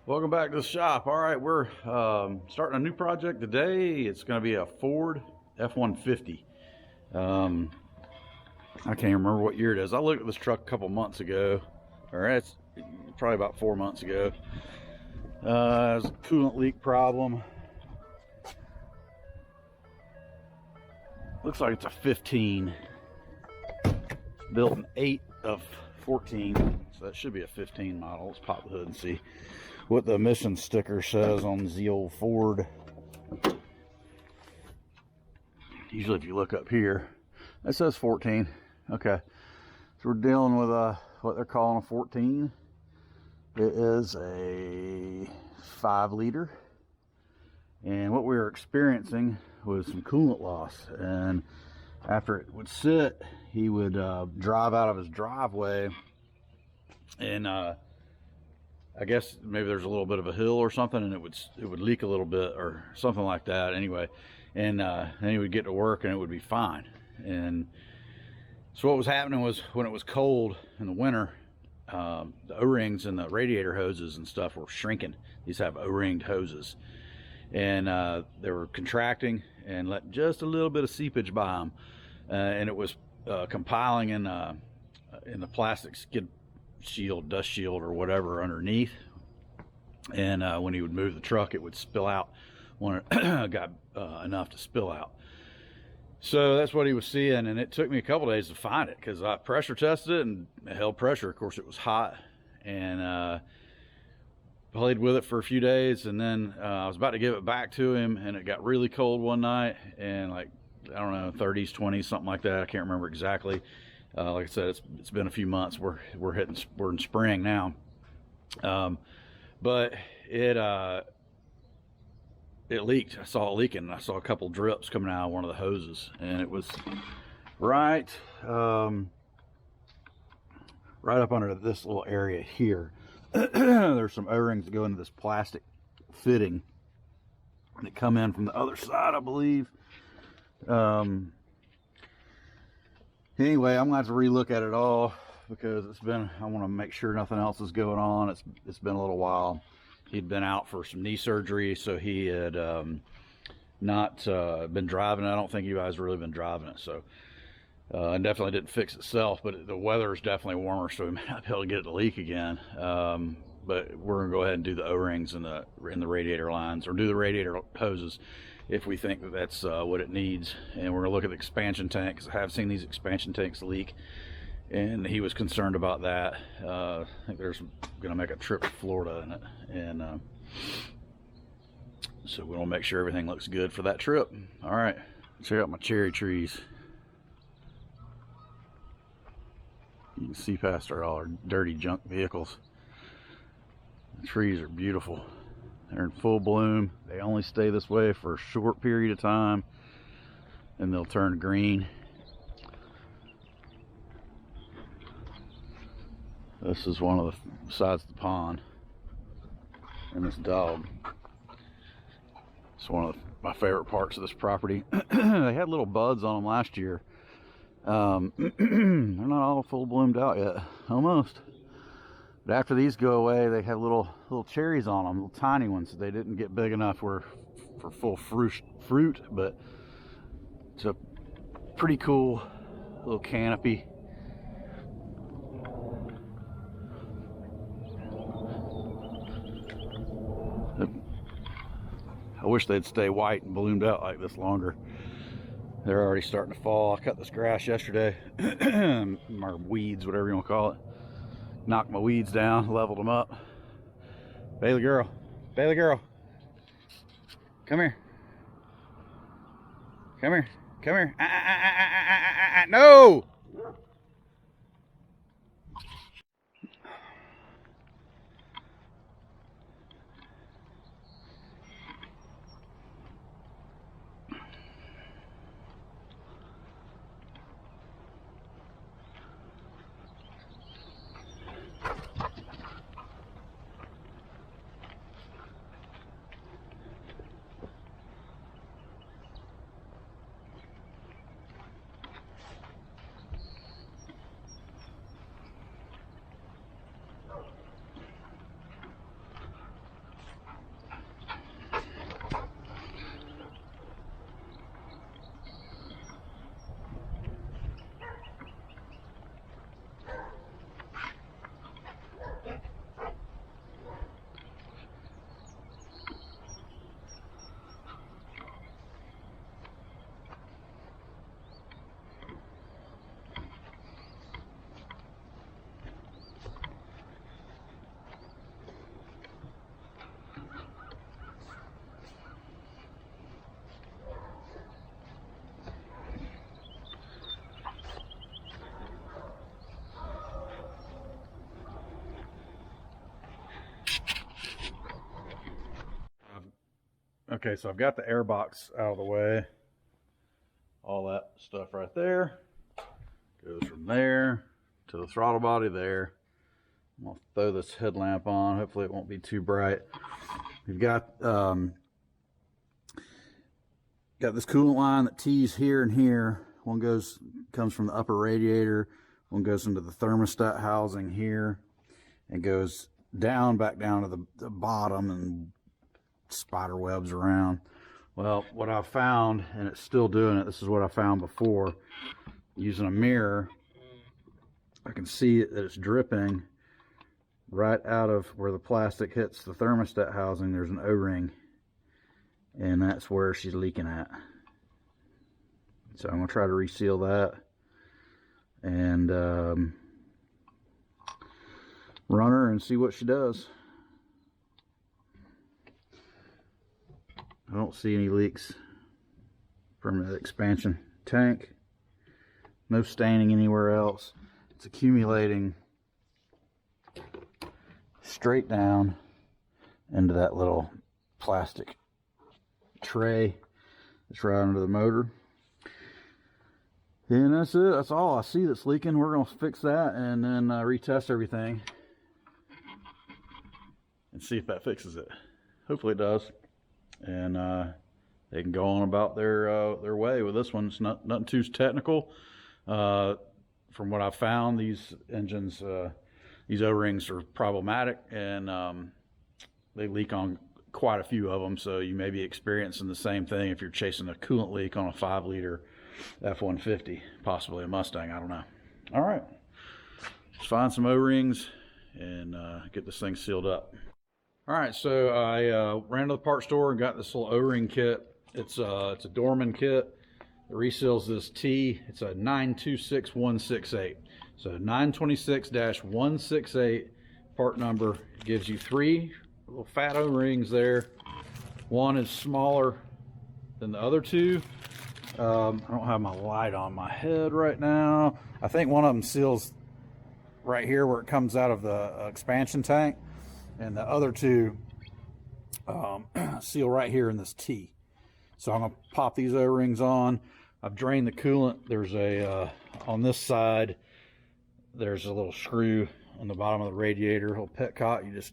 Welcome back to the shop. All right, we're starting a new project today. It's going to be a Ford F150. I can't remember what year it is. I looked at this truck a couple months ago, or it's probably about 4 months ago. It was a coolant leak problem. Looks like it's a 15. It's built in 8 of 14, so that should be a 15 model. Let's pop the hood and see what the emission sticker says on the old Ford. Usually if you look up here, it says 14. Okay, so we're dealing with what they're calling a 14. It is a 5-liter, and what we were experiencing was some coolant loss. And after it would sit, he would drive out of his driveway, and I guess maybe there's a little bit of a hill or something, and it would leak a little bit or something like that. Anyway, and then he would get to work and it would be fine. And so what was happening was, when it was cold in the winter, the O-rings and the radiator hoses and stuff were shrinking. These have O-ringed hoses, and they were contracting and let just a little bit of seepage by them, and it was compiling in the plastic skid shield, dust shield, or whatever underneath. And when he would move the truck, it would spill out when it got enough to spill out. So that's what he was seeing, and it took me a couple days to find it, because I pressure tested it and it held pressure. Of course, it was hot, and played with it for a few days, and then I was about to give it back to him, and it got really cold one night, and like, I don't know, 30s, 20s, something like that. I can't remember exactly. Like I said, it's been a few months. We're in spring now, but it leaked. I saw it leaking, and I saw a couple drips coming out of one of the hoses, and it was right up under this little area here. There's some O-rings that go into this plastic fitting that come in from the other side, I believe. Anyway, I'm gonna have to relook at it all, because I want to make sure nothing else is going on. It's been a little while. He'd been out for some knee surgery, so he had not been driving it. I don't think you guys really been driving it, so and definitely didn't fix itself. But the weather is definitely warmer, so we may not be able to get it to leak again. But we're gonna go ahead and do the O-rings in the radiator lines, or do the radiator hoses, if we think that that's what it needs. And we're gonna look at the expansion tank, because I have seen these expansion tanks leak, and he was concerned about that. I think there's gonna make a trip to Florida in it, and so we want to make sure everything looks good for that trip. All right, check out my cherry trees. You can see past all our dirty junk vehicles. The trees are beautiful. They're in full bloom. They only stay this way for a short period of time, and they'll turn green. This is one of the sides of the pond, and this dog. It's one of my favorite parts of this property. They had little buds on them last year. They're not all full bloomed out yet, almost. But after these go away, they have little cherries on them, little tiny ones. They didn't get big enough for full fruit, but it's a pretty cool little canopy. I wish they'd stay white and bloomed out like this longer. They're already starting to fall. I cut this grass yesterday, or weeds, whatever you want to call it. Knocked my weeds down, leveled them up. Bailey girl, come here. Come here, come here. No! Okay, so I've got the air box out of the way. All that stuff right there goes from there to the throttle body there. I'm gonna throw this headlamp on. Hopefully it won't be too bright. We've got this coolant line that tees here and here. One comes from the upper radiator. One goes into the thermostat housing here and goes back down to the bottom and spider webs around. Well, what I found, and it's still doing it, this is what I found before, using a mirror, I can see that it's dripping right out of where the plastic hits the thermostat housing. There's an O-ring, and that's where she's leaking at. So I'm going to try to reseal that and run her and see what she does. I don't see any leaks from the expansion tank. No staining anywhere else. It's accumulating straight down into that little plastic tray that's right under the motor. And that's it. That's all I see that's leaking. We're going to fix that and then retest everything and see if that fixes it. Hopefully it does. And they can go on about their way with this one. It's nothing too technical. From what I've found, these engines, these O-rings are problematic, and they leak on quite a few of them. So you may be experiencing the same thing if you're chasing a coolant leak on a 5-liter F150, possibly a Mustang. I don't know. All right, let's find some O-rings and get this thing sealed up. All right, so I ran to the parts store and got this little O-ring kit. It's a Dorman kit. It reseals this T. It's a 926168. So 926-168 part number. It gives you 3 little fat O-rings there. One is smaller than the other 2. I don't have my light on my head right now. I think one of them seals right here where it comes out of the expansion tank. And the other 2 seal right here in this T. So I'm going to pop these O-rings on. I've drained the coolant. There's a, on this side, there's a little screw on the bottom of the radiator, a little petcock. You just,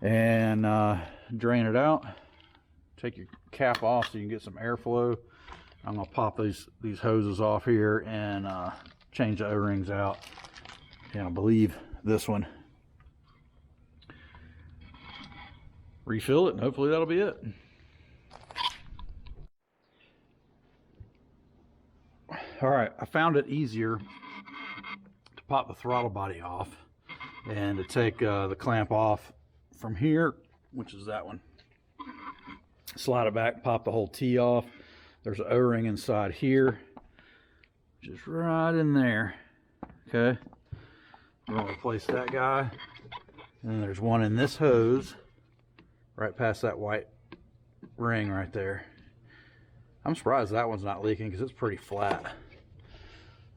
and drain it out. Take your cap off so you can get some airflow. I'm going to pop these hoses off here and change the O-rings out. And I believe this one. Refill it, and hopefully that'll be it. All right, I found it easier to pop the throttle body off and to take the clamp off from here, which is that one. Slide it back, pop the whole T off. There's an O-ring inside here, just right in there. Okay, we're gonna replace that guy. And then there's one in this hose, right past that white ring right there. I'm surprised that one's not leaking because it's pretty flat.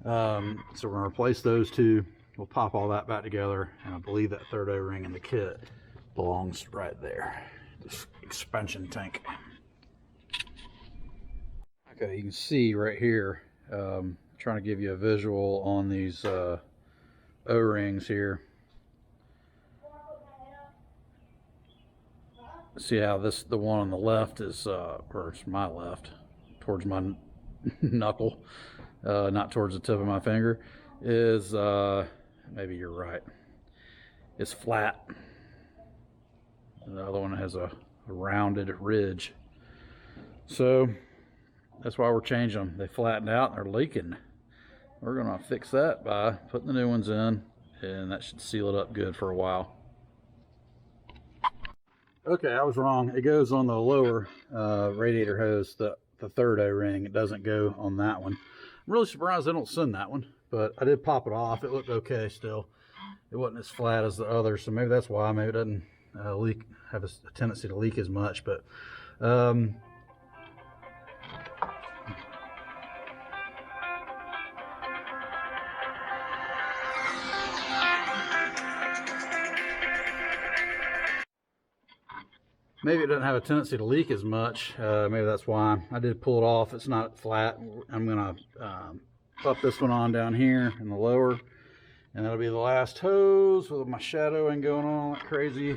So we're gonna replace those 2. We'll pop all that back together, and I believe that third O-ring in the kit belongs right there. This expansion tank. Okay, you can see right here, trying to give you a visual on these O-rings here. See how the one on the left is, or it's my left, towards my knuckle, not towards the tip of my finger, is, maybe you're right, it's flat. The other one has a rounded ridge. So that's why we're changing them. They flattened out and they're leaking. We're gonna fix that by putting the new ones in, and that should seal it up good for a while. Okay, I was wrong. It goes on the lower radiator hose, the third O-ring. It doesn't go on that one. I'm really surprised they don't send that one, but I did pop it off. It looked okay still. It wasn't as flat as the others, so maybe that's why. Maybe it doesn't have a tendency to leak as much, but Maybe it doesn't have a tendency to leak as much. Maybe that's why. I did pull it off. It's not flat. I'm gonna pop this one on down here in the lower, and that'll be the last hose with my shadowing going on like crazy.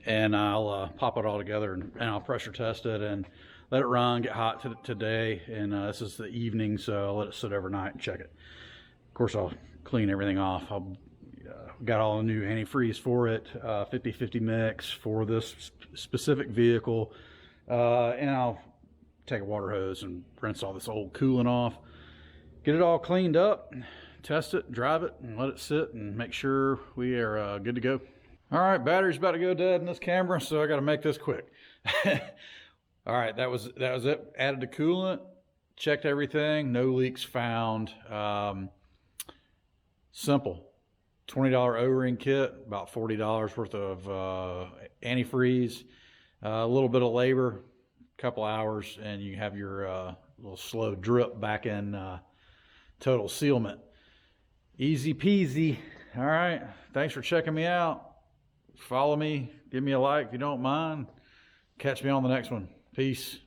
And I'll pop it all together and I'll pressure test it and let it run, get hot today. And this is the evening, so I'll let it sit overnight and check it. Of course, I'll clean everything off. I'll got all the new antifreeze for it, 50-50 mix for this specific vehicle. And I'll take a water hose and rinse all this old coolant off, get it all cleaned up, test it, drive it, and let it sit and make sure we are good to go. All right, battery's about to go dead in this camera, so I got to make this quick. All right, that was it. Added the coolant, checked everything, no leaks found. Simple. $20 O-ring kit, about $40 worth of antifreeze, a little bit of labor, a couple hours, and you have your little slow drip back in total sealment. Easy peasy. All right, thanks for checking me out. Follow me, give me a like if you don't mind. Catch me on the next one. Peace.